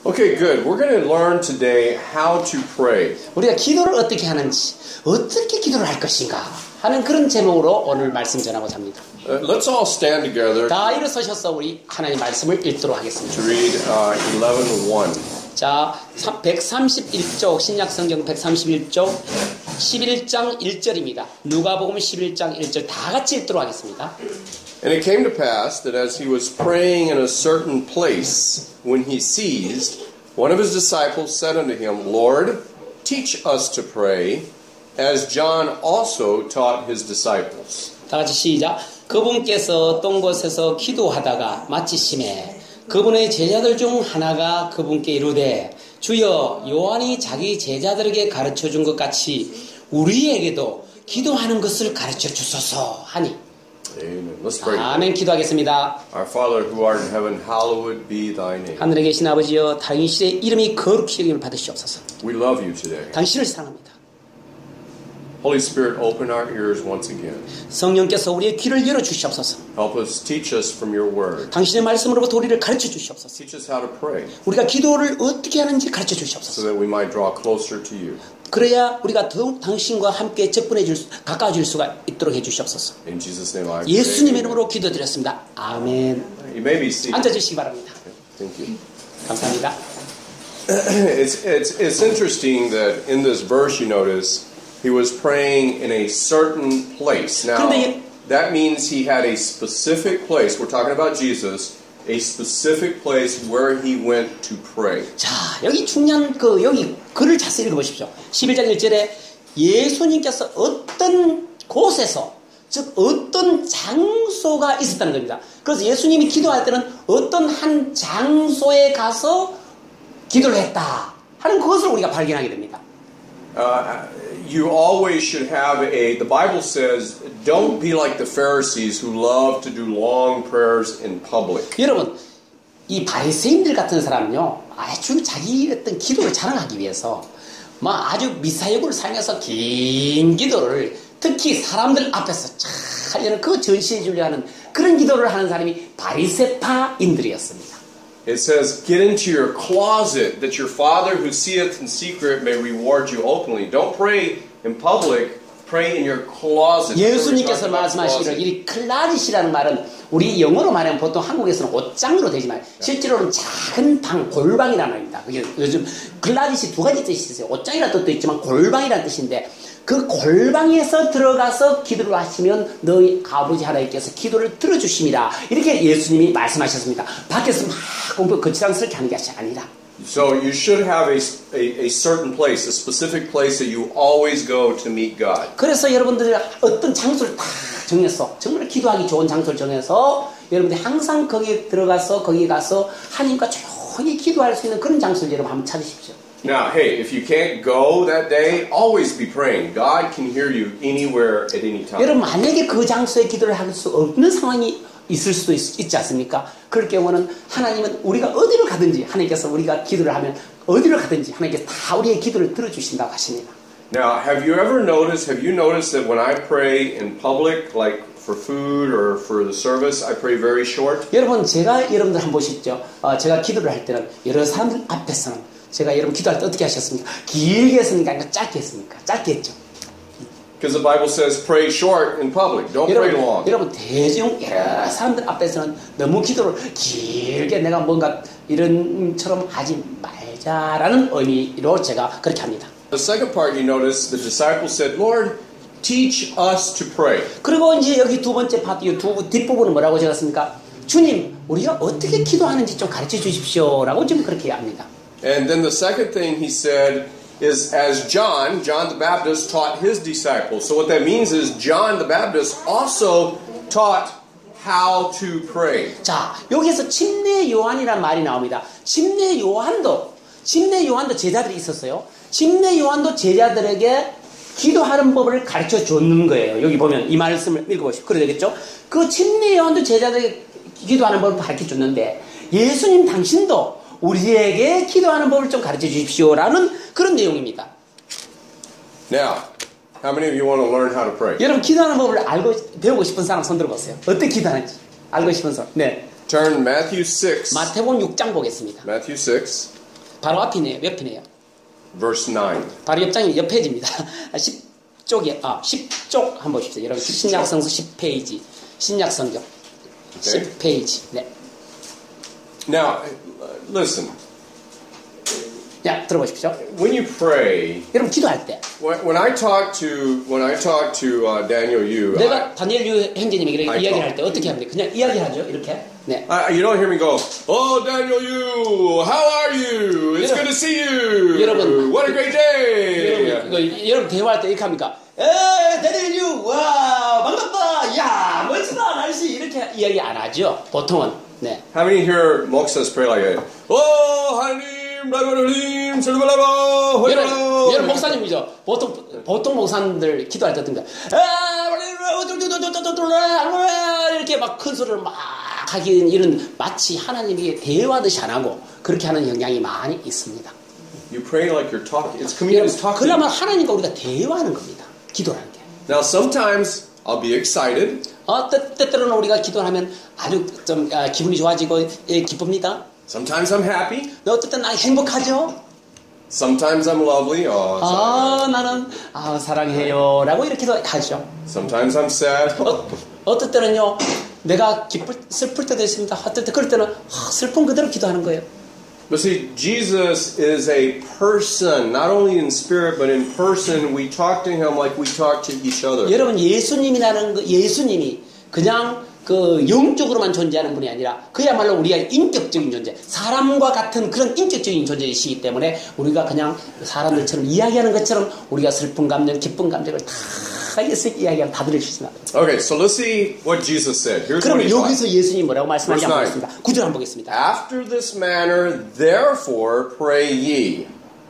Okay, good. We're going to learn today how to pray. 우리가 기도를 어떻게 하는지, 어떻게 기도를 할 것인가 하는 그런 제목으로 오늘 말씀 전하고자 합니다. Let's all stand together 다 일어서셔서 우리 하나님 말씀을 읽도록 하겠습니다. to read 11:1. 자, 131쪽 신약성경 131쪽 11장 1절입니다. 누가복음 11장 1절 다 같이 읽도록 하겠습니다. And it came to pass that as he was praying in a certain place, when he ceased, one of his disciples said unto him, Lord, teach us to pray, as John also taught his disciples. 다 같이 시작. 그분께서 어떤 곳에서 기도하다가 마치심에 그분의 제자들 중 하나가 그분께 이르되 주여 요한이 자기 제자들에게 가르쳐 준 것 같이 우리에게도 기도하는 것을 가르쳐 주소서 하니. Amen. Let's pray. 아멘. 기도하겠습니다. Our Father who art in heaven, hallowed be thy name. 하늘에 계신 아버지여 당신의 이름이 거룩히 여김을 받으시옵소서. We love you today. 당신을 사랑합니다. Holy Spirit, open our ears once again. 성령께서 우리의 귀를 열어주시옵소서. Help us, teach us from your word. 당신의 말씀으로부터 우리를 가르쳐 주시옵소서. Teach us how to pray 우리가 기도를 어떻게 하는지 가르쳐 so 주시옵소서. that we might draw closer to you. 그래야 우리가 더욱 당신과 함께 가까워질 수가 있도록 해주시옵소서. In Jesus' name I pray. 예수님의 이름으로 기도드렸습니다. 아멘. You may be seated. 앉아주시기 바랍니다. Thank you. 감사합니다. It's interesting that in this verse you notice he was praying in a certain place. Now that means he had a specific place. We're talking about Jesus. A specific place where he went to pray. 자, 여기 중요한 여기 글을 자세히 읽어보십시오. 11장 1절에 예수님께서 어떤 곳에서, 즉 어떤 장소가 있었다는 겁니다. 그래서 예수님이 기도할 때는 어떤 한 장소에 가서 기도를 했다 하는 그것을 우리가 발견하게 됩니다. You always should have the Bible says, don't be like the Pharisees who love to do long prayers in public. 여러분, 이 바리새인들 같은 사람은요, 아주 자기 어떤 기도를 자랑하기 위해서 아주 미사역을 사용해서 긴 기도를 특히 사람들 앞에서 잘 하려는 그 전시해 주려 하는 그런 기도를 하는 사람이 바리새파인들이었습니다. It says, get into your closet that your Father who seeth in secret may reward you openly. Don't pray in public, pray in your closet. 예수님께서 말씀하시기를 이 클라릿이라는 말은 우리 영어로 말하면 보통 한국에서는 옷장으로 되지만 실제로는 작은 방, 골방이라는 말입니다. 그게 요즘 클라릿이 두 가지 뜻이 있어요. 옷장이라는 뜻도 있지만 골방이라는 뜻인데 그 골방에서 들어가서 기도를 하시면 너희 아버지 하나님께서 기도를 들어주심이라. 이렇게 예수님이 말씀하셨습니다. 밖에서 막 공부 거칠장스럽게 하는 것이 아니라. So you should have a certain place, a specific place that you always go to meet God. 그래서 여러분들이 어떤 장소를 다 정해서 정말 기도하기 좋은 장소를 정해서 여러분들이 항상 거기에 들어가서 거기 가서 하나님과 조용히 기도할 수 있는 그런 장소를 여러분 한번 찾으십시오. Now, hey, if you can't go that day, always be praying. God can hear you anywhere at any time. 여러분 만약에 그 장소에 기도를 할 수 없는 상황이 있을 수도 있지 않습니까? 그럴 경우는 하나님은 우리가 어디를 가든지 하나님께서 우리가 기도를 하면 어디를 가든지 하나님께서 다 우리의 기도를 들어주신다고 하십니다. Now, have you noticed that when I pray in public, like for food or for the service, I pray very short? 여러분 제가 여러분들 한번 보시죠. 제가 기도를 할 때는 여러 사람들 앞에서는 제가 여러분 기도할 때 어떻게 하셨습니까? 길게 했습니까? 아니면 짧게 했습니까? 짧게 했죠. Because the Bible says pray short in public. Don't pray long. 여러분 대중 여러 사람들 앞에서는 너무 기도를 길게 내가 뭔가 이런처럼 하지 말자라는 의미로 제가 그렇게 합니다. The second part you notice the disciples said, Lord, teach us to pray. 그리고 이제 여기 두 번째 파트 이 뒷부분은 뭐라고 적었습니까? 주님, 우리가 어떻게 기도하는지 좀 가르쳐 주십시오라고 지금 그렇게 합니다. And then the second thing he said is as John the Baptist taught his disciples. So what that means is John the Baptist also taught how to pray. 자, 여기서 침례 요한이라는 말이 나옵니다. 침례 요한도 제자들이 있었어요. 침례 요한도 제자들에게 기도하는 법을 가르쳐 줬는 거예요. 여기 보면 이 말씀을 읽어보시죠. 그래야 되겠죠? 그 침례 요한도 제자들에게 기도하는 법을 가르쳐 줬는데 예수님 당신도 우리에게 기도하는 법을 좀 가르쳐 주십시오라는 그런 내용입니다. Now, how many of you want to learn how to pray? 여러분 기도하는 법을 배우고 싶은 사람 손 들어보세요. 어떻게 기도하는지 알고 싶은 사람. 네. Turn Matthew 6. 마태복음 6장 보겠습니다. Matthew 6. 바로 앞이네요. 몇 편이에요? verse 9. 바로 옆장이 옆 페이지입니다. 10쪽 한번 보십시오. 여러분 신약성서 10페이지. 신약성경 10페이지. 네. Now, listen. 자, 들어보십시오. When you pray, 여러분 기도할 때 when I talk to Daniel Yu, 내가 다니엘 유 형제님에게 I 이야기를 talk. 할 때 어떻게 합니까? 그냥 이야기하죠. 이렇게. 네. you don't hear me go, "Oh, Daniel Yu, how are you? It's good to see you. 여러분, What a great day." 여러분 대화할 때 이렇게 합니까? 에, 다니엘 유, 와, 반갑다. 야, 멋지다, 날씨. 이렇게 이야기 안 하죠. 보통은. 네. How many hear 목사s pray like that? Oh, 하나님, 하나님, 여러분 목사님이죠. 보통 목사님들 기도할 때 어떤가? 이렇게 막 큰 소리를 막 하긴 이런 마치 하나님에게 대화하듯이 안 하고 그렇게 하는 경향이 많이 있습니다. You pray like you're talking. It's communion is talking. 그러면 하나님과 우리가 대화하는 겁니다. 기도라는 게. Now, sometimes I'll be excited. 때때로는 우리가 기도하면 아주 좀 기분이 좋아지고 기쁩니다. Sometimes I'm happy. 어떨 땐 행복하죠. Sometimes I'm lovely. 나는 사랑해요 라고 이렇게도 하죠. Sometimes I'm sad. 어떨 때는요 내가 슬플 때도 있습니다. 어떨 때 그럴 때는 슬픈 그대로 기도하는 거예요. But see, Jesus is a person, not only in spirit, but in person. We talk to him like we talk to each other. 여러분 예수님이 그냥 그 영적으로만 존재하는 분이 아니라 그야말로 우리가 인격적인 존재, 사람과 같은 그런 인격적인 존재이시기 때문에 우리가 그냥 사람들처럼 이야기하는 것처럼 우리가 슬픈 감정, 기쁜 감정을 다 이야기하면 다 들을 수 있습니다. Okay, so let's see what Jesus said. Here's what 그럼 he taught. 여기서 예수님이 뭐라고 말씀하는지 한번 Verse 보겠습니다. 9절 한번 보겠습니다. After this manner, therefore, pray ye,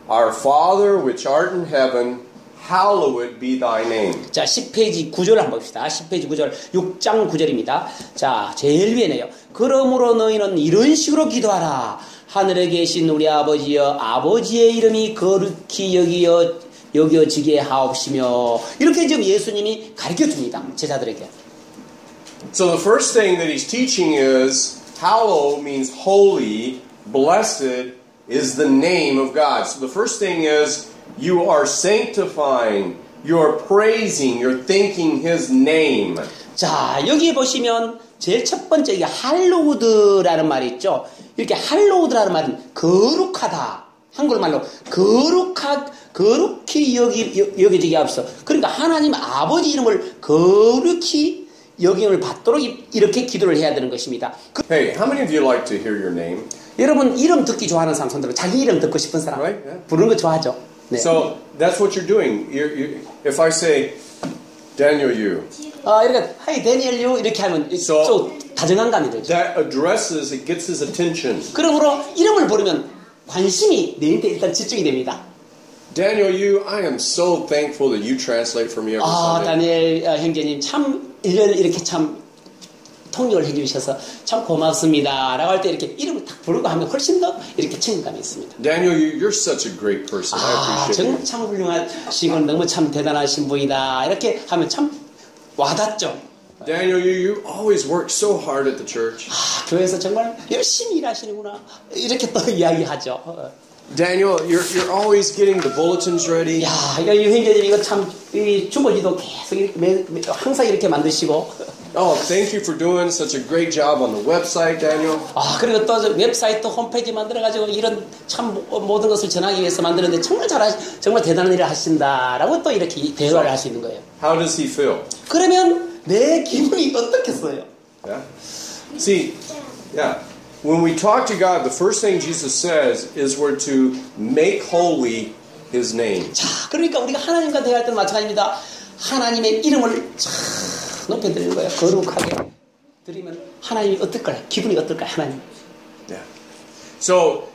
Our Father which art in heaven, hallowed be thy name. 자, 10페이지 9절 한번 봅시다. 10페이지 9절, 6장 9절입니다. 자, 제일 위에네요. 그러므로 너희는 이런 식으로 기도하라. 하늘에 계신 우리 아버지여, 아버지의 이름이 거룩히 여겨지게 하옵시며. 이렇게 지금 예수님이 가르쳐 줍니다. 제자들에게. So the first thing that he's teaching is, hallow means holy, blessed is the name of God. So the first thing is, you are sanctifying, you are praising, you're thanking his name. 자, 여기 보시면 제일 첫 번째 이게 할로우드라는 말이 있죠. 이렇게 할로우드라는 말은 거룩하다. 한글말로 거룩히 여겨지게 하옵소서. 그러니까 하나님 아버지 이름을 거룩히 여김을 받도록 이렇게 기도를 해야 되는 것입니다. Hey, how many of you like to hear your name? 여러분 이름 듣기 좋아하는 사람 손들어. 자기 이름 듣고 싶은 사람. Right? Yeah. 부르는 거 좋아하죠. 네. So that's what you're doing. If I say Daniel Yu, 이렇게 Hi Daniel Yu 이렇게 하면 좀 다정한 감이 들죠. that addresses, it gets his attention. 그러므로 이름을 부르면 관심이 내한테 일단 집중이 됩니다. Daniel Yu, I am so thankful that you translate for me every Sunday. 다니엘 형제님 참 1년 이렇게 참 통역을 해주셔서 참 고맙습니다. 라고 할 때 이렇게 이름을 딱 부르고 하면 훨씬 더 이렇게 책임감이 있습니다. Daniel Yu, you're such a great person. I appreciate you. 참 훌륭하시고 너무 참 대단하신 분이다. 이렇게 하면 참 와닿죠. Daniel Yu, you always work so hard at the church. 교회에서 정말 열심히 일하시는구나. 이렇게 또 이야기하죠. Daniel, you're always getting the bulletins ready. 야, 이 형제님 이거 참 이 주보지도 계속 이렇게 항상 이렇게 만드시고. Oh, thank you for doing such a great job on the website, Daniel. 그리고 또 웹사이트 홈페이지 만들어가지고 이런 참 모든 것을 전하기 위해서 만드는데 정말 대단한 일을 하신다라고 또 이렇게 대화를 할 수 있는 거예요. How does he feel? 그러면 내 기분이 어떻겠어요? Yeah. See, yeah. When we talk to God, the first thing Jesus says is we're to make holy His name. 자, 그러니까 우리가 하나님과 대화할 때는 마찬가지입니다. 하나님의 이름을 높여드리는 거예요. 거룩하게 드리면 하나님이 어떨까요? 기분이 어떨까요? 하나님. Yeah. So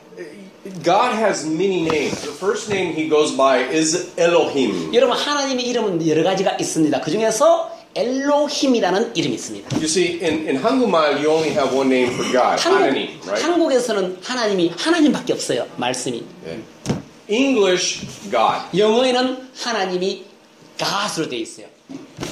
God has many names. The first name He goes by is Elohim. 여러분 하나님의 이름은 여러 가지가 있습니다. 그 중에서 엘로힘이라는 이름이 있습니다. You see, in 한국말, you only have one name for God, 하나님, right? 한국에서는 하나님밖에 없어요. 말씀이. Yeah. English, God. 영어에는 하나님이 God으로 되어 있어요.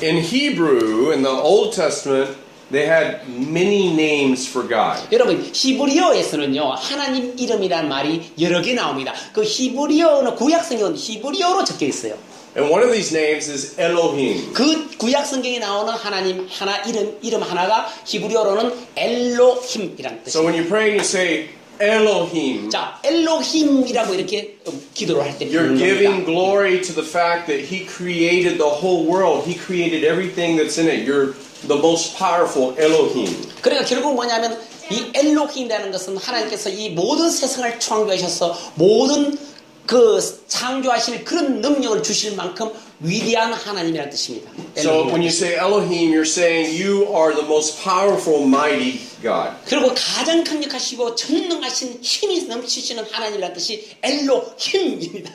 In Hebrew, in the Old Testament, they had many names for God. 여러분 히브리어에서는요 하나님 이름이라는 말이 여러 개 나옵니다. 그 히브리어는 구약 성경은 히브리어로 적혀 있어요. And one of these names is Elohim. 그 구약 성경에 나오는 하나님 하나 이름 하나가 히브리어로는 엘로힘이라는 뜻입니다. So when you pray and you say Elohim, 자, 엘로힘이라고 이렇게 기도를 할 때 you're giving glory to the fact that He created the whole world. He created everything that's in it. You're the most powerful Elohim. 그러니까 결국 뭐냐면 이 엘로힘이라는 것은 하나님께서 이 모든 세상을 창조하셔서 모든 그 창조하실 그런 능력을 주실 만큼 위대한 하나님이라는 뜻입니다. So when you say Elohim, you're saying you are the most powerful, mighty God. 그리고 가장 강력하시고 전능하신 힘이 넘치시는 하나님이라는 뜻이 엘로힘입니다.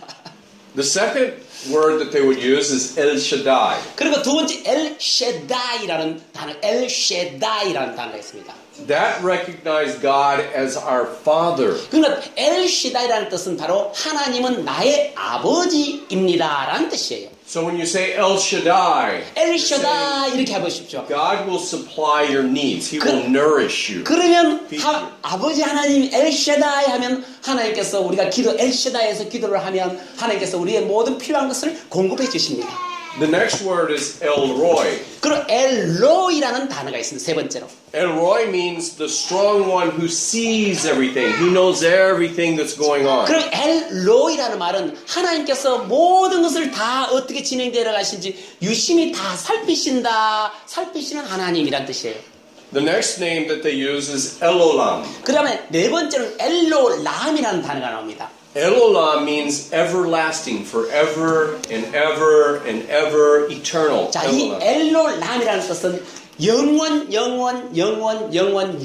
The second word that they would use is El Shaddai. 그리고 두 번째 엘셰다이라는 단어가 있습니다. That recognized God as our Father. 그러니까 엘시다이라는 뜻은 바로 하나님은 나의 아버지입니다라는 뜻이에요. So when you say El Shaddai, 엘시다 이렇게 해보십시오. God will supply your needs. He will nourish you. 그러면 아버지 하나님 엘시다이 하면 하나님께서 우리가 엘시다이에서 기도를 하면 하나님께서 우리의 모든 필요한 것을 공급해 주십니다. The next word is El Roi. 그리고 엘로이라는 단어가 있습니다. 세 번째로. El Roi means the strong one who sees everything. He knows everything that's going on. 그럼 엘로이라는 말은 하나님께서 모든 것을 다 어떻게 진행되어 가신지 유심히 다 살피시는 하나님이란 뜻이에요. The next name that they use is Elolam. 그 다음에 네 번째는 엘로람이라는 단어가 나옵니다. Elolam means everlasting, forever and ever and ever, eternal. 자, 이 엘로람이라는 뜻은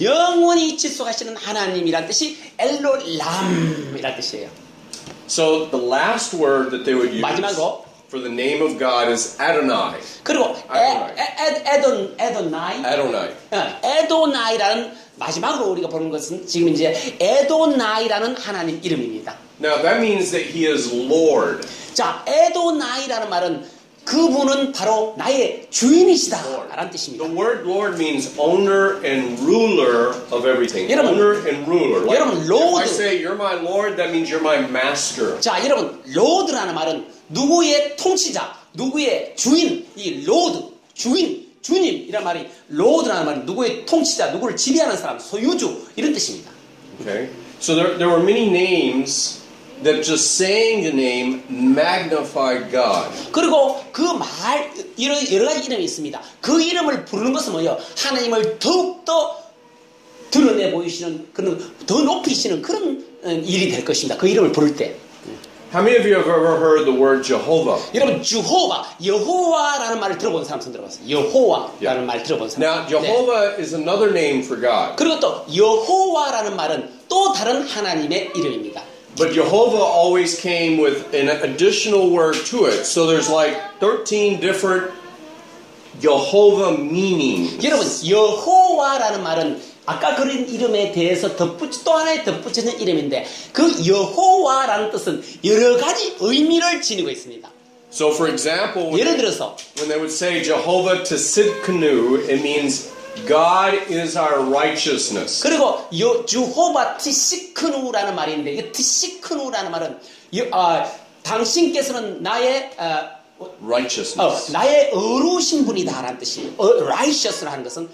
영원히 지속하시는 하나님이란 뜻이 엘로람이란 뜻이에요. So the last word that they would use 마지막으로 for the name of God is Adonai. 그리고 에도나이라는 마지막으로 우리가 보는 것은 지금 이제 에도나이라는 하나님 이름입니다. Now that means that He is Lord. 자, 에도나이라는 말은 그분은 바로 나의 주인이시다라는 뜻입니다. The word Lord means owner and ruler of everything. 여러분, owner and ruler. Like, 여러분, if Lord. I say you're my Lord, that means you're my master. 자, 여러분, 로드라는 말은 누구의 통치자, 누구의 주인, 이 로드, 주님이란 말이 로드라는 말은 누구의 통치자, 누구를 지배하는 사람, 소유주 이런 뜻입니다. Okay, so there were many names that just saying the name magnified God. 그리고 그 말 여러 가지 이름이 있습니다. 그 이름을 부르는 것은 뭐예요? 하나님을 더욱더 드러내 보이시는 그런 더 높이시는 그런 일이 될 것입니다. 그 이름을 부를 때. How many of you have ever heard the word Jehovah? 여러분 여호와라는 말을 들어본 사람 손 들어봤어요. 여호와라는 말 들어본 사람. Now Jehovah is another name for God. 그리고 또 여호와라는 말은 또 다른 하나님의 이름입니다. But Jehovah always came with an additional word to it. So there's like 13 different Jehovah meanings. 여러분 여호와라는 말은 아까 그런 이름에 대해서 또 하나의 덧붙이는 이름인데 그 여호와라는 뜻은 여러 가지 의미를 지니고 있습니다. So for example, 예를 들어서 when they would say Jehovah Tsidkenu, it means God is our righteousness. 그리고 주호바 티시크누라는 말인데 이 티시크누라는 말은 당신께서는 나의 righteousness. 나의 의로우신 분이다라는 뜻이에요. righteous라는 하는 것은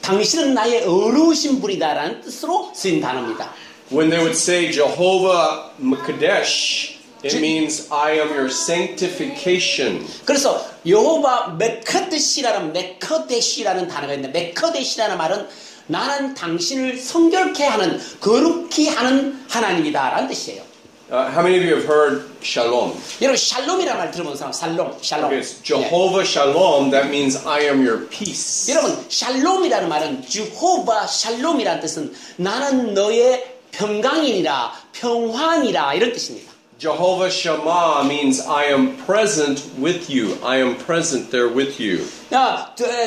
당신은 나의 의로우신 분이다라는 뜻으로 쓰인 단어입니다. When they would say Jehovah Mekadesh, it means I am your sanctification. 그래서 여호바 메카데시라는 단어가 있는데 메카데시라는 말은 나는 당신을 성결케 하는 거룩히 하는 하나님이다라는 뜻이에요. How many of you have heard Shalom? 여러분 샬롬이라는 말 들어본 사람 샬롬. It's Jehovah Shalom. That means I am your peace. 여러분 샬롬이라는 말은 주호바 샬롬이라는 뜻은 나는 너의 평강이니라 평화니라 이런 뜻입니다. Jehovah Shammah means I am present with you. I am present there with you.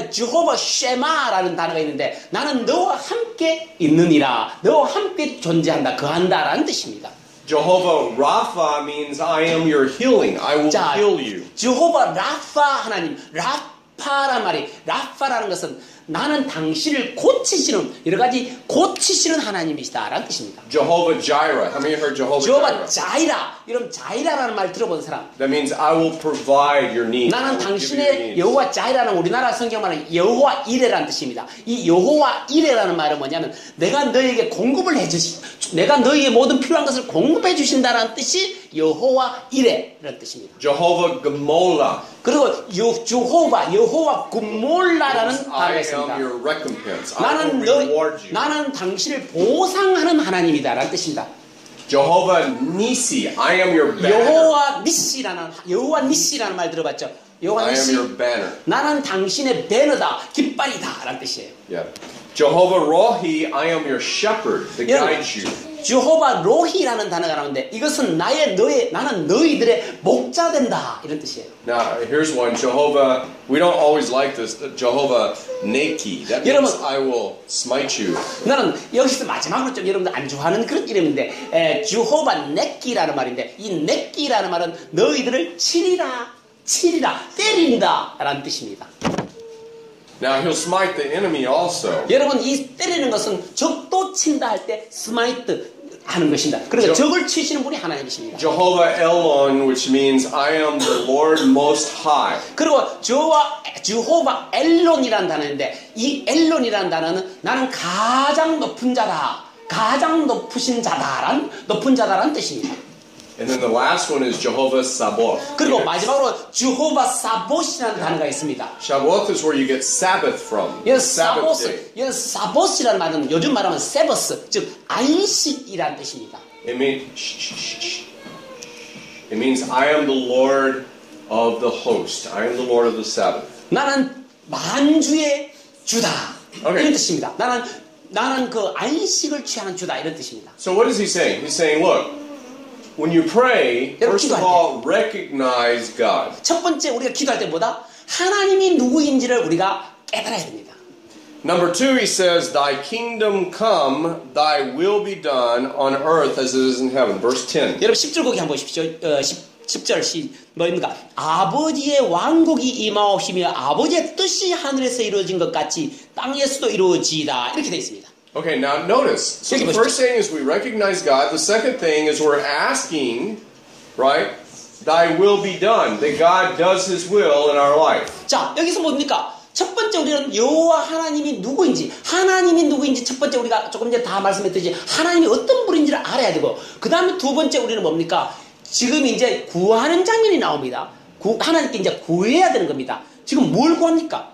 주호바 쉐마라는 단어가 있는데 나는 너와 함께 있느니라. 너와 함께 존재한다. 거한다라는 뜻입니다. Jehovah Rapha means I am your healing. I will heal you. 주호바 라파 하나님, 라파란 말이 라파라는 것은 나는 당신을 고치시는 여러 가지 고치시는 하나님이시다라는 뜻입니다. Jehovah Jireh. How many heard Jehovah 여호와 Jireh? 자이라. 여러분 자이라라는 말 들어본 사람. That means I will provide your needs. I 나는 will give you your 당신의 needs. 여호와 자이라는 우리나라 성경 말은 여호와 이레라는 뜻입니다. 이 여호와 이레라는 말은 뭐냐면 내가 너에게 공급을 내가 너에게 모든 필요한 것을 공급해 주신다라는 뜻이 여호와 이레라는 뜻입니다. Jehovah Gmolah. 그리고 여호와 굿몰라라는 단어가 I am 있습니다. your recompense. I will reward you. 나는 당신을 보상하는 하나님이다라는 뜻입니다. Jehovah Nisi. I am your banner. 여호와 니시라는 말 들어봤죠? 여호와 I am 니시. your banner. 나는 당신의 배너다, 깃발이다라는 뜻이에요. Yeah. Jehovah Rohi. I am your shepherd that guides you. 여호와 로히라는 단어가 나오는데 이것은 나는 너희들의 목자 된다 이런 뜻이에요. Now, here's one. Jehovah, we don't always like this. Jehovah Neki. That means I will smite you. 나는 여기서 마지막으로 좀 여러분들 안 좋아하는 그런 이름인데 주호바 네키라는 말인데 이 네키라는 말은 너희들을 치리라 때린다 라는 뜻입니다. Now, he'll smite the enemy also. 여러분 이 때리는 것은 적도 친다 할 때 스마이트 하는 것입니다. 그러니까 적을 치시는 분이 하나님이십니다. Jehovah Elon, which means I am the Lord Most High. 그리고 주호바 엘론이라는 단어인데 이 엘론이라는 단어는 나는 가장 높은 자다. 가장 높은 자다라는 뜻입니다. And then the last one is Jehovah Sabaoth. 그리고 마지막으로 주호바 사봇이라는 단어가 있습니다. Shavuot is where you get Sabbath from. Sabbath day. 사봇이라는 말은 요즘 말하면 세버스, 즉 안식이라는 뜻입니다. It means I am the Lord of the host. I am the Lord of the Sabbath. 나는 만주의 주다. Okay. 이런 뜻입니다. 나는 그 안식을 취하는 주다 이런 뜻입니다. So what is he saying? He's saying, look, when you pray, first of all, recognize God. 첫 번째 우리가 기도할 때 뭐다? 하나님이 누구인지를 우리가 깨달아야 됩니다. Number two, he says, Thy kingdom come, Thy will be done on earth as it is in heaven. Verse 10. 여러분 10절 거기 한번 보십시오. 10절 뭐입니까? 아버지의 왕국이 임하옵시며 아버지의 뜻이 하늘에서 이루어진 것 같이 땅에서도 이루어지이다. 이렇게 되어 있습니다. Okay, now notice. So the first thing is we recognize God. The second thing is we're asking, right? Thy will be done. That God does His will in our life. 자, 여기서 뭡니까? 첫 번째 우리는 여호와 하나님이 누구인지 첫 번째 우리가 조금 전에 다 말씀했듯이 하나님이 어떤 분인지를 알아야 되고 그 다음에 두 번째 우리는 뭡니까? 지금 이제 구하는 장면이 나옵니다. 하나님께 이제 구해야 되는 겁니다. 지금 뭘 구합니까?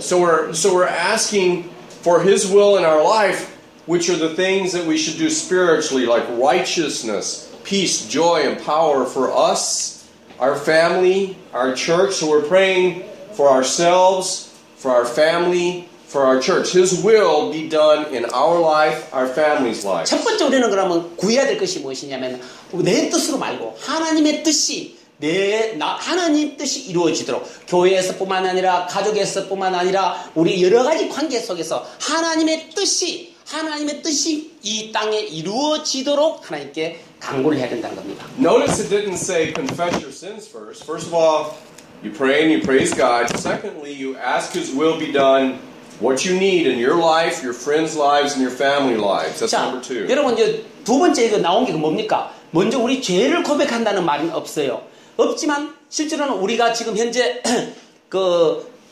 So we're asking for His will in our life, which are the things that we should do spiritually, like righteousness, peace, joy, and power for us, our family, our church. So we're praying for ourselves, for our family, for our church. His will be done in our life, our family's life. 첫 번째 우리는 그러면 구해야 될 것이 무엇이냐면 내 뜻으로 말고 하나님의 뜻이 하나님 뜻이 이루어지도록 교회에서뿐만 아니라 가족에서뿐만 아니라 우리 여러 가지 관계 속에서 하나님의 뜻이 이 땅에 이루어지도록 하나님께 간구를 해야 된다는 겁니다. Notice it didn't say confess your sins first. First of all, you pray and you praise God. Secondly, you ask His will be done. What you need in your life, your friends' lives, and your family lives. That's 자, number two. 여러분 이제 두 번째 이거 나온 게 뭡니까? 먼저 우리 죄를 고백한다는 말은 없어요. 없지만 실제로는 우리가 지금 현재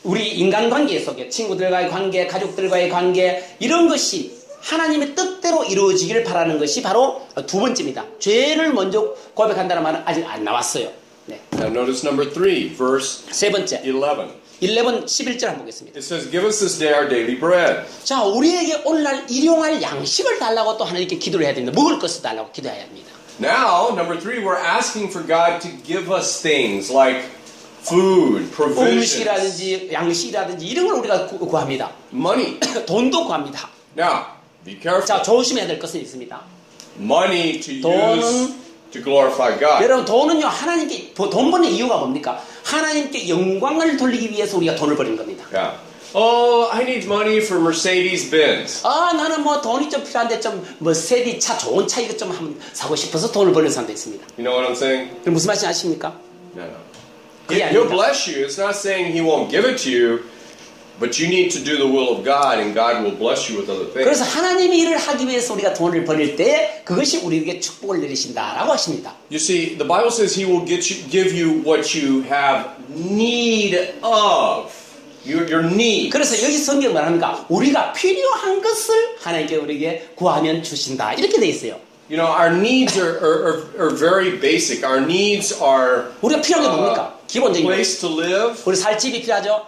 우리 인간관계 속에 친구들과의 관계, 가족들과의 관계 이런 것이 하나님의 뜻대로 이루어지기를 바라는 것이 바로 두 번째입니다. 죄를 먼저 고백한다는 말은 아직 안 나왔어요. 네. Now notice number 3, verse 세 번째 11절 한번 보겠습니다. It says, Give us this day our daily bread. 자, 우리에게 오늘날 일용할 양식을 달라고 또 하나님께 기도를 해야 됩니다. 먹을 것을 달라고 기도해야 합니다. Now, number 3, we're asking for God to give us things like food, provisions, 음식이라든지 양식이라든지 이런 걸 우리가 구합니다. money. 돈도 구합니다. Now, be careful. 자, 조심해야 될 것은 있습니다. Money to use to glorify God. 여러분, 돈은요, 하나님께, 돈 버는 이유가 뭡니까? 하나님께 영광을 돌리기 위해서 우리가 돈을 버리는 겁니다. Yeah. Oh, I need money for Mercedes-Benz. 아, 나는 뭐 돈이 좀 필요한데 좀 머세디 차, 좋은 차 이거 좀 한번 사고 싶어서 돈을 버는 사람도 있습니다. You know what I'm saying? 그럼 무슨 말인지 아십니까? No. 그게 He'll 아닙니다. bless you. It's not saying He won't give it to you, But you need to do the will of God, and God will bless you with other things. 그래서 하나님의 일을 하기 위해서 우리가 돈을 벌일 때 그것이 우리에게 축복을 내리신다라고 하십니다. You see, the Bible says He will give you what you have need of. Your need. 그래서 여기 성경은 말합니까? 우리가 필요한 것을 하나님께 우리에게 구하면 주신다. 이렇게 돼 있어요. You know, our needs are very basic. Our needs are 우리가 필요한 게 뭡니까? 기본적인 거. place to live, 우리 살 집이 필요하죠.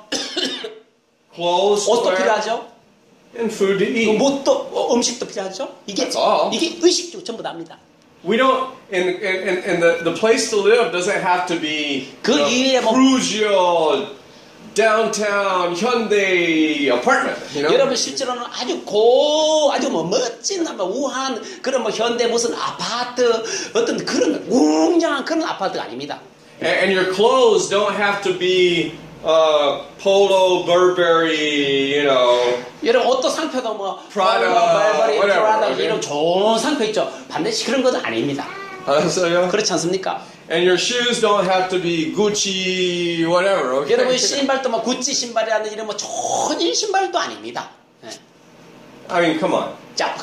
clothes to 옷도 wear, 필요하죠. and food to eat. 뭣도 음식도 필요하죠. 이게 That's all. 이게 의식주 전부 다입니다. We don't, and the place to live doesn't have to be 그 이외에 뭐 Prugio, downtown, Hyundai apartment. You know? 여러분 실제로는 아주 뭐 멋진 우한 그런 뭐 현대 무슨 아파트 어떤 그런 웅장한 그런 아파트가 아닙니다. And your clothes don't have to be Polo, Burberry, you know. 여러분 옷도 상표도 뭐 Prada, Burberry, whatever, Prada okay. 이런 좋은 상표 있죠. 반드시 그런 것은 아닙니다. 알았어요? 그렇지 않습니까? And your shoes don't have to be Gucci, whatever. Okay? 여러분 신발도 뭐 구찌 신발이라는 이런 뭐 좋은 신발도 아닙니다. 네. I mean, come on. 자,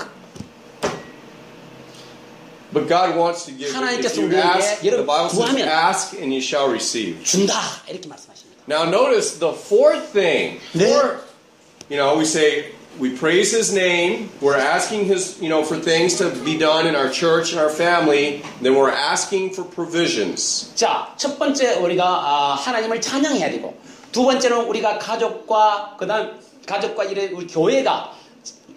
But God wants to give you. If 하나님께서 you 우리에게 ask, the 여러분 Bible says, 구하면 ask and you shall receive. 준다 이렇게 말씀하십니다. Now notice the fourth thing. 네. You know, we say we praise His name. We're asking His, for things to be done in our church and our family. Then we're asking for provisions. 자, 첫 번째 우리가 하나님을 찬양해야 되고, 두 번째는 우리가 가족과 우리 교회가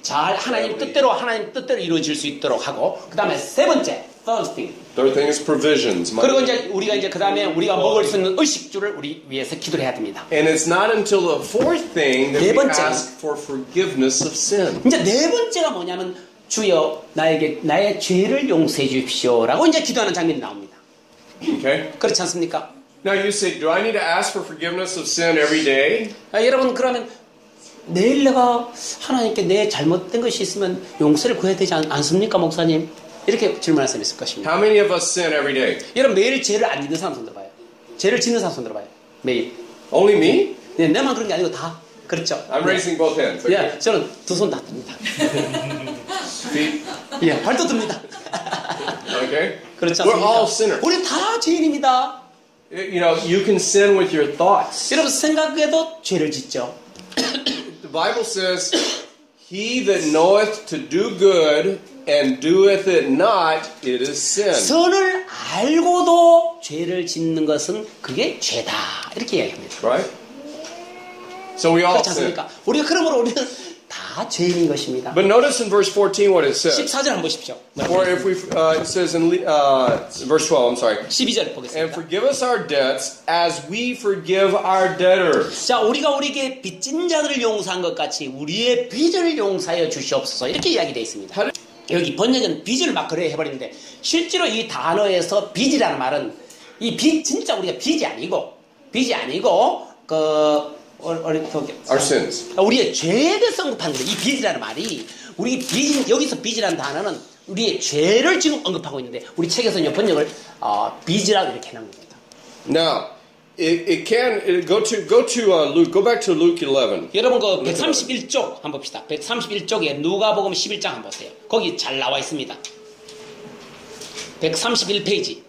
잘 하나님 뜻대로 이루어질 수 있도록 하고, 그 다음에 세 번째 third thing. Third thing is provisions. 그리고 이제 우리가 그 다음에 우리가 먹을 수 있는 의식주를 우리 위해서 기도를 해야 됩니다. And it's not until the fourth thing that 네 we 번째. ask for forgiveness of sin. 이제 네 번째가 뭐냐면 주여 나의 죄를 용서해 주십시오라고 이제 기도하는 장면이 나옵니다. Okay. 그렇지 않습니까? Now you say, do I need to ask for forgiveness of sin every day? 여러분 그러면 내일 내가 하나님께 내 잘못된 것이 있으면 용서를 구해야 되지 않습니까, 목사님? 이렇게 질문할 사람이 있을 것입니다. How many of us sin every day? 여러분 매일 죄를 안 짓는 사람 손 들어봐요. 죄를 짓는 사람 손 들어봐요. 매일. Only me? 네, 내만 그런 게 아니고 다 그렇죠. I'm raising both hands. Okay. 예, 저는 두 손 다 듭니다. Feet. 예, 발도 듭니다. Okay. 그렇지 We're all 않습니까? sinners. 우리 다 죄인입니다. You can sin with your thoughts. 여러분 생각에도 죄를 짓죠. The Bible says, "He that knoweth to do good and doeth it not, it is sin." 선을 알고도 죄를 짓는 것은 그게 죄다. 이렇게 이야기합니다. Right? So we all 그렇지 sin. 않습니까? 우리가 그러므로 우리는 다 죄인인 것입니다. But notice in verse 14 what it says. 14절 한번 보십시오. Or if we, it says in verse 12, I'm sorry. 12절 And 보겠습니다. forgive us our debts as we forgive our debtors. 자, 우리가 우리에게 빚진 자들을 용서한 것 같이 우리의 빚을 용서하여 주시옵소서. 이렇게 이야기되어 있습니다. 여기 번역은 빚을 막 그래 해버리는데 실제로 이 단어에서 빚이라는 말은 이 빚 진짜 우리가 빚이 아니고 Our sins. 우리의 죄에 대해서 언급하는 거예요. 이 빚이라는 말이 우리 여기서 빚이라는 단어는 우리의 죄를 지금 언급하고 있는데 우리 책에서는 이 번역을 빚이라고 이렇게 해놓은 겁니다. Now, it can go to Luke. Go back to Luke 11. 여러분 그 131쪽 한번 봅시다. 131쪽에 누가복음 11장 한번 보세요. 거기 잘 나와 있습니다. 131페이지.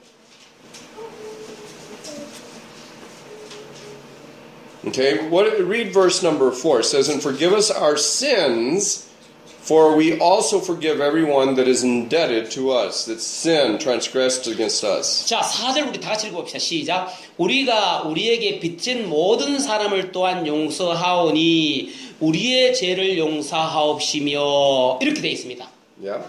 Okay, read verse number 4. It says, "And forgive us our sins, for we also forgive everyone that is indebted to us, that sin transgressed against us." 자, 4절 우리 다 같이 읽어봅시다. 시작. 우리가 우리에게 빚진 모든 사람을 또한 용서하오니 우리의 죄를 용서하옵시며 이렇게 되어 있습니다. Yeah.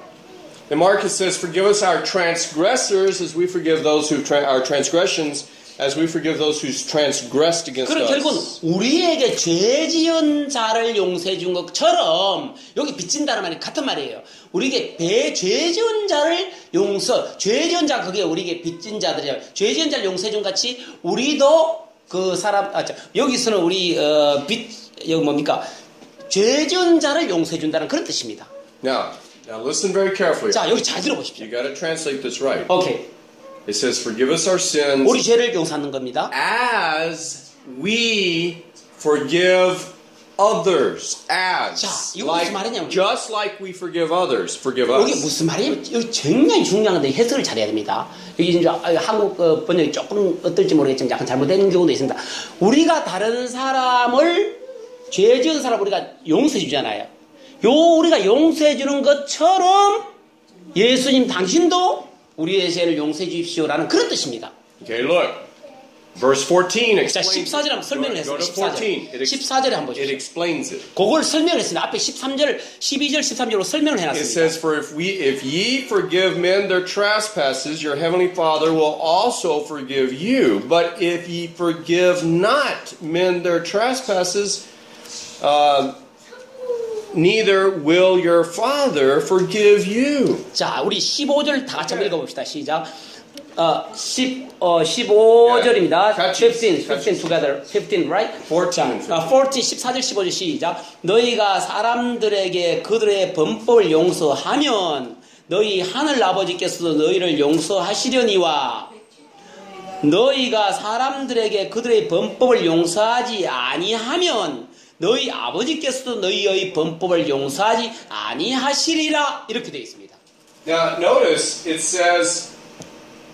In Mark it says, "Forgive us our transgressors, as we forgive those who our transgressions, as we forgive those who transgressed against 그럼 결국은 us." 우리에게 죄 지은 자를 용서해 준 것처럼 여기 빚진다는 말이 같은 말이에요. 우리에게 죄 지은 자를 죄 지은 자 그게 우리에게 빚진 자들이에요. 죄 지은 자를 용서해 준 같이 우리도 그 사람 여기서는 우리 여기 뭡니까? 죄 지은 자를 용서해 준다는 그런 뜻입니다. Now listen very carefully. 자, 여기 잘 들어보십시오. You got to translate this right. 오케이. It says, "Forgive us our sins, 우리 죄를 용서하는 겁니다. as we forgive others as. 자, 이거 무슨 말이냐면 Just like we forgive others, forgive 이게 us. 무슨 말이냐면 이거 굉장히 중요한 건데 해석을 잘해야 됩니다. 여기 이제 한국 번역이 조금 어떨지 모르겠지만 약간 잘못된 경우도 있습니다. 우리가 다른 사람을 죄 지은 사람 우리가 용서해 주잖아요. 우리가 용서해 주는 것처럼 예수님 당신도 우리의 죄를 용서해 주십시오라는 그런 뜻입니다. Okay, look. Verse 14 자, explains 14절 한번 설명을 Go 했습니다. to 14. 14절에 한번 It 보시죠. explains it. 그걸 설명을 했습니다. 앞에 13절, 12절, 13절로 설명을 It 해놨습니다. says, For if ye forgive men their trespasses, your heavenly Father will also forgive you. But if ye forgive not men their trespasses, neither will your Father forgive you. 자, 우리 15절 다 같이 한번 읽어봅시다. 시작. 15절입니다. 같이. 15 together. 15, right? 14. 14절, 15절 시작. 너희가 사람들에게 그들의 범법을 용서하면 너희 하늘 아버지께서도 너희를 용서하시려니와 너희가 사람들에게 그들의 범법을 용서하지 아니하면 너희 아버지께서도 너희의 범법을 용서하지 아니하시리라 이렇게 되어 있습니다. Now, notice it says,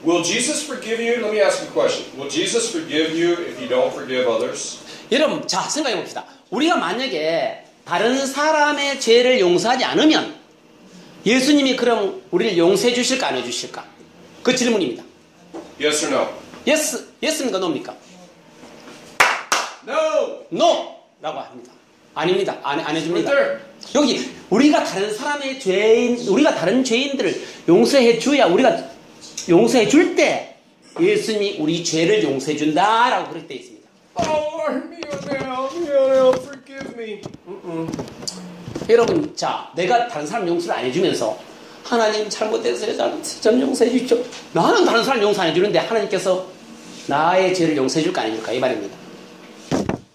Will Jesus forgive you? Let me ask you a question. Will Jesus forgive you if you don't forgive others? 여러분, 자, 생각해 봅시다. 우리가 만약에 다른 사람의 죄를 용서하지 않으면 예수님이 그럼 우리를 용서해 주실까 안 해주실까? 그 질문입니다. Yes or no? Yes, yes입니까? no입니까? No! No! 라고 합니다. 아닙니다. 안 해줍니다. Right there. 여기 우리가 다른 사람의 우리가 다른 죄인들을 용서해 줘야 우리가 용서해 줄 때 예수님이 우리 죄를 용서해 준다라고 그렇게 되어 있습니다. Oh, Lionel, forgive me. 여러분, 자, 내가 다른 사람 용서를 안 해주면서 하나님 잘못했어요. 저는 용서해 주십시오. 나는 다른 사람 용서 안 해주는데 하나님께서 나의 죄를 용서해 줄까 안 해줄까 이 말입니다.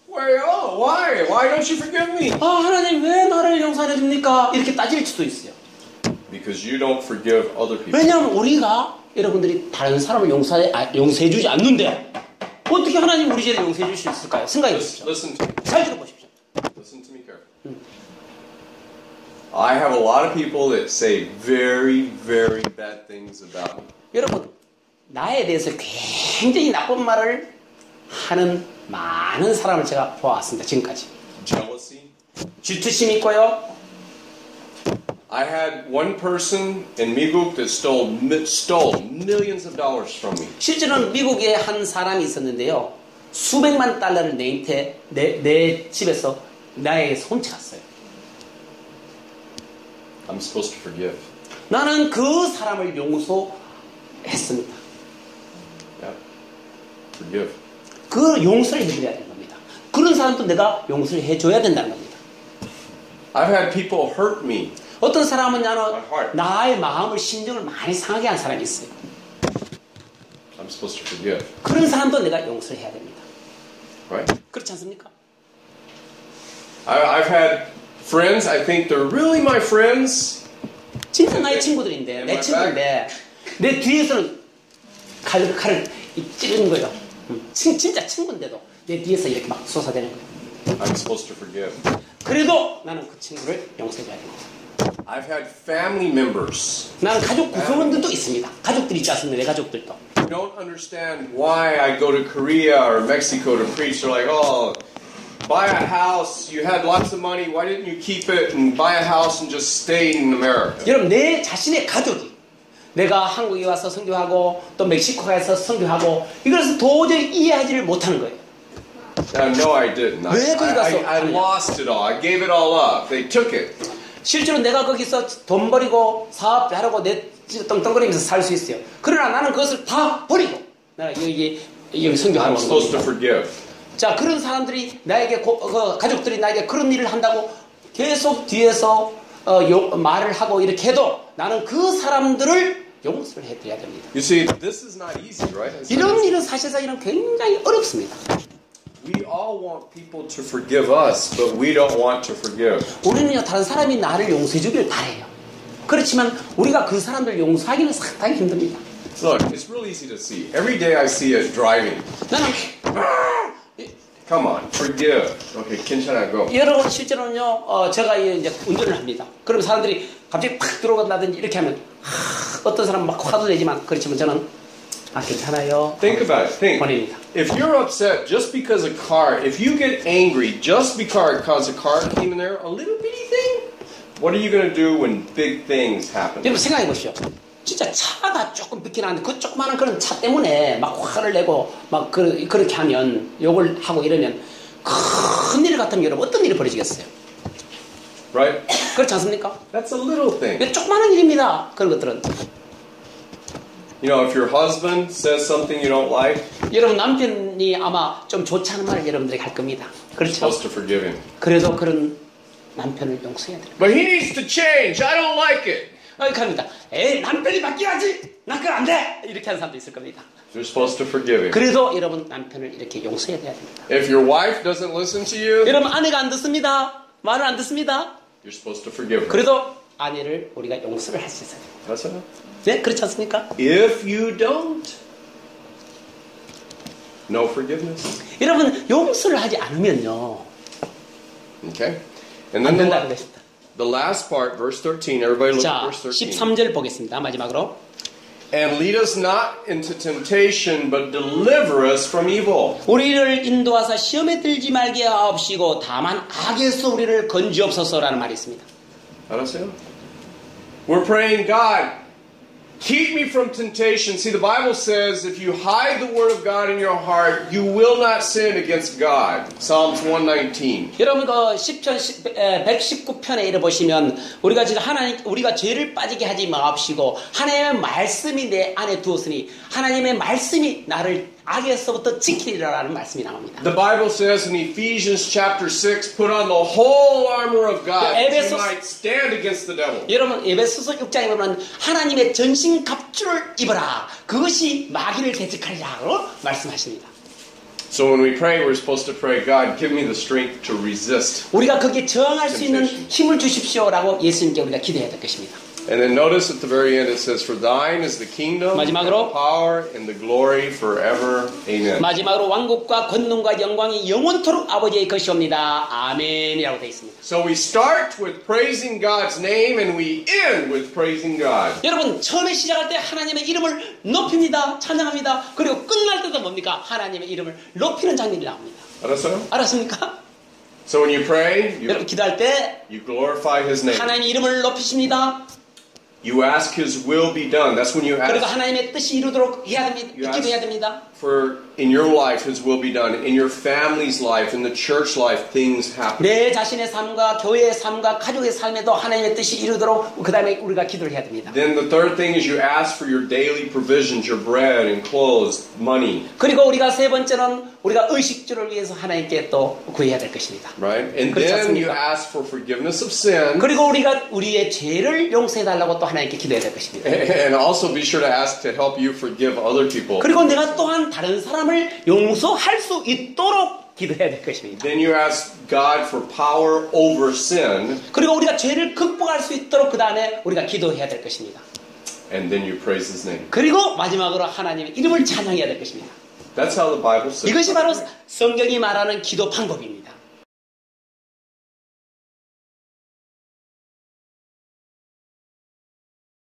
Well, why? Why don't you forgive me? 아, 하나님 왜 나를 용서 안 해줍니까? 이렇게 따질 수도 있어요. Because you don't forgive other people. 왜냐하면 우리가 여러분들이 다른 사람을 용서해 주지 않는데 어떻게 하나님 우리 죄를 용서해 줄 수 있을까요? 생각해 보십시오. Listen to me. 잘 들어보십시오. Listen to me carefully. I have a lot of people that say very, very bad things about me. 여러분, 나에 대해서 굉장히 나쁜 말을 하는 많은 사람을 제가 보아왔습니다. 지금까지. Jealousy. 질투심이 있고요. I had one person in 미국 that stole millions of dollars from me. 실제로는 미국에 한 사람이 있었는데요. 수백만 달러를 내 집에서 나에게서 훔쳐갔어요. I'm supposed to forgive. 나는 그 사람을 용서했습니다. Yeah. Forgive. 그 용서를 해줘야 되는 겁니다. 그런 사람도 내가 용서를 해줘야 된다는 겁니다. I've had people hurt me. 어떤 사람은 나의 마음을 심정을 많이 상하게 한 사람이 있어요. I'm supposed to forgive. 그런 사람도 내가 용서를 해야 됩니다. Right? 그렇지 않습니까? I've had friends, I think they're really my friends. 진짜 나의 친구들인데, 내 친구인데, 내 뒤에서는 칼을 찌르는 거예요. 진짜 친구인데도 내 뒤에서 이렇게 막 쏟아대는 거예요. I'm supposed to forgive. 그래도 나는 그 친구를 용서해줘야 됩니다. I've had family members. 나는 가족 구성원들도 있습니다. 가족들이 있지 않습니까? 내 가족들도. Who don't understand why I go to Korea or Mexico to preach. They're like, oh, buy a house. You had lots of money. Why didn't you keep it and buy a house and just stay in America? 여러분, 내 자신의 가족이 내가 한국에 와서 선교하고 또 멕시코에서 선교하고 이것을 도저히 이해하지를 못하는 거예요. No, I didn't. I lost it all. I gave it all up. They took it. 실제로 내가 거기서 돈 버리고 사업하라고 내 떵떵거리면서 살 수 있어요. 그러나 나는 그것을 다 버리고 내가 여기 선교하는 I'm supposed to forgive. 자, 그런 사람들이 나에게 가족들이 나에게 그런 일을 한다고 계속 뒤에서 말을 하고 이렇게 해도 나는 그 사람들을 용서를 해드려야 됩니다. You see, this is not easy, right? 이런 일은 사실상 굉장히 어렵습니다. We all want people to forgive us, but we don't want to forgive. 우리는요, 다른 사람이 나를 용서해 주길 바래요. 그렇지만 우리가 그 사람들 용서하기는 상당히 힘듭니다. Look, it's real easy to see. Every day I see it driving. 나는 Come on, forgive. Okay, 괜찮아, go. 여러분 실제로는요, 제가 이제 운전을 합니다. 그럼 사람들이 갑자기 팍 들어간다든지 이렇게 하면 어떤 사람은 막 화도 내지만 그렇지만 저는 괜찮아요. Think about it. Think. 보냅니다. If you're upset just because a car, if you get angry just because a car came in there, a little bitty thing, what are you going to do when big things happen? 여러분 생각해 보시죠. 진짜 차가 조금 비긴 하는데 그 조그마한 그런 차 때문에 막 화를 내고 막 그렇게 하면 욕을 하고 이러면 큰일 같으면 여러분 어떤 일이 벌어지겠어요? Right? 그렇지 않습니까? That's a little thing. 조그마한 일입니다. 그런 것들은. You know, if your husband says something you don't like, 여러분 남편이 아마 좀 좋지 않은 말을 여러분들에게 할 겁니다. you're 그렇죠? supposed to forgive him. 그래도 그런 남편을 용서해야 돼요. But he needs to change. I don't like it. 이렇게 합니다. 에이 남편이 바뀌어야지. 난 그건 안 돼. 이렇게 하는 사람도 있을 겁니다. You're supposed to forgive him. 그래도 여러분 남편을 이렇게 용서해야 돼야 됩니다. If your wife doesn't listen to you, 여러분 아내가 안 듣습니다. 말을 안 듣습니다. you're supposed to forgive her. 그래도 아내를 우리가 용서를 할 수 있어야 돼요. That's it. 네, 그렇지 않습니까? If you don't, no forgiveness. 여러분 용서를 하지 않으면요. Okay? And 안 then 된다는 것입니다. the last part, verse 13. Everybody look 자, at verse 13. 13절 보겠습니다. 마지막으로. And lead us not into temptation, but deliver us from evil. 우리를 인도하사 시험에 들지 말게 하옵시고 다만 악에서 우리를 건지옵소서라는 말이 있습니다. 알았어요? We're praying, God, keep me from temptation. See, the Bible says if you hide the Word of God in your heart, you will not sin against God. Psalms 119. 여러분 그 시편 119편에 이래 보시면 우리가 지금 우리가 죄를 빠지게 하지 마옵시고 하나님의 말씀이 내 안에 두었으니 하나님의 말씀이 나를 악에서부터 지키리라는 말씀이 나옵니다. The Bible says in Ephesians chapter 6, put on the whole armor of God that you might stand against the devil. 여러분 에베소서 6장에 보면 하나님의 전신 갑주를 입어라. 그것이 마귀를 대적하리라고 말씀하십니다. So when we pray, we're supposed to pray, God, give me the strength to resist. 우리가 거기에 저항할 수 있는 힘을 주십시오라고 예수님께 우리가 기도해야 될 것입니다. And then notice at the very end it says, For thine is the kingdom, 마지막으로, the power, and the glory forever. Amen. 마지막으로 왕국과 권능과 영광이 영원토록 아버지의 것이옵니다. 아멘이라고 되어 있습니다. So we start with praising God's name and we end with praising God. 여러분 처음에 시작할 때 하나님의 이름을 높입니다. 찬양합니다. 그리고 끝날 때도 뭡니까? 하나님의 이름을 높이는 장면이 나옵니다. 알았어요? 알았습니까? So when you pray, 여러분 기도할 때 you glorify His name. 하나님의 이름을 높이십니다. You ask His will be done. That's when you 그리고 ask 하나님의 뜻이 이루도록 해야 됩니다. 기도해야 됩니다. for in your life His will be done. In your family's life, in the church life, things happen. 내 자신의 삶과 교회의 삶과 가족의 삶에도 하나님의 뜻이 이루도록 그 다음에 우리가 기도를 해야 됩니다. Then the third thing is you ask for your daily provisions, your bread and clothes, money. 그리고 우리가 세 번째는 우리가 의식주를 위해서 하나님께 또 구해야 될 것입니다. Right? And 그렇지 then you 않습니까? ask for forgiveness of sin. 그리고 우리가 우리의 죄를 용서해 달라고 또 하나님께 기도해야 될 것입니다. And also be sure to ask to help you forgive other people. 그리고 내가 또한 다른 사람을 용서할 수 있도록 기도해야 될 것입니다. Then you ask God for power over sin. 그리고 우리가 죄를 극복할 수 있도록 그 다음에 우리가 기도해야 될 것입니다. And then you praise His name. 그리고 마지막으로 하나님의 이름을 찬양해야 될 것입니다. That's how the Bible says. 이것이 바로 성경이 말하는 기도 방법입니다.